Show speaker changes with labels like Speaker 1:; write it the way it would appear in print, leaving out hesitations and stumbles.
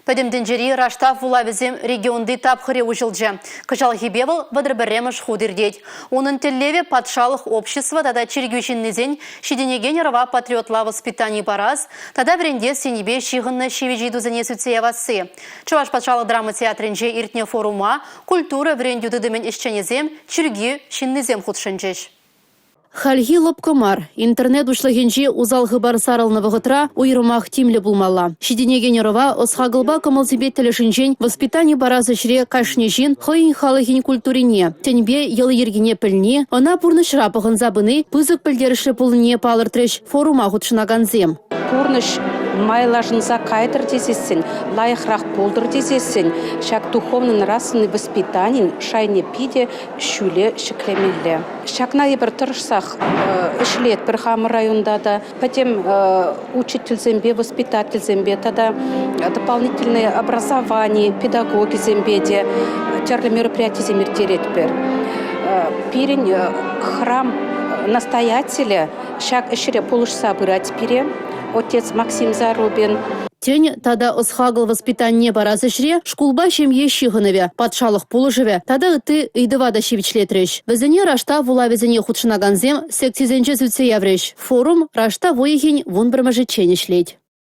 Speaker 1: Пәдемден раштав вулавизем регионды тапхыре ужылжы. Кыжал хибевыл вадырберемыш худырдеть. Onun теллеве патшалық общество тада чергюшиннезен шиденеген рва патриотла воспитаний параз, тада вренде сенебе шиғынны шевежиду занесуция васы. Чуваш патшалық драма театринже иртне форума культура врендюды дымен исченезем чергю шиннезем худшынчеш. Хальги лопкомар. Интернет ушлагенче узалғы бар саралны вғытра уйрымақ тимлі булмалла. Шиденеген рова осхагылба комалзебе тілішінчен воспитание баразы шыре кашнежин хойын халыхин культурине. Тенбе елы ергене пілне, она пурныш рапығын забыны пызык пілдеріші пулыне палыртрыш форума худшынаганзем.
Speaker 2: Пурныш майлажынса кайтыр дезесін, лайықрақ болдыр дезесін, шак духовный нравственный воспитанин шайне пиде шүле шіклемелі. Шакна ебір тұрышсақ үшлет бір хамы районда да, потом учитель зембе, воспитатель зембе, тогда дополнительное образование, педагоги зембеде, терлі мероприятия земертерет бір. Пирень храм настоятеля, шак ішіре полышса бұрат пире, отец Максим Зарубин.
Speaker 1: Тень тада осхагыл воспитание баразы шре шкулба шемье щиғыныве, патшалық пулыжыве, тада ыты ыйдывада шевичлетреш. Візіне рашта вулавезіне худшынаганзем сектизенче зүтсе явреш. Форум рашта воехень вон бірмәжі ченешлет.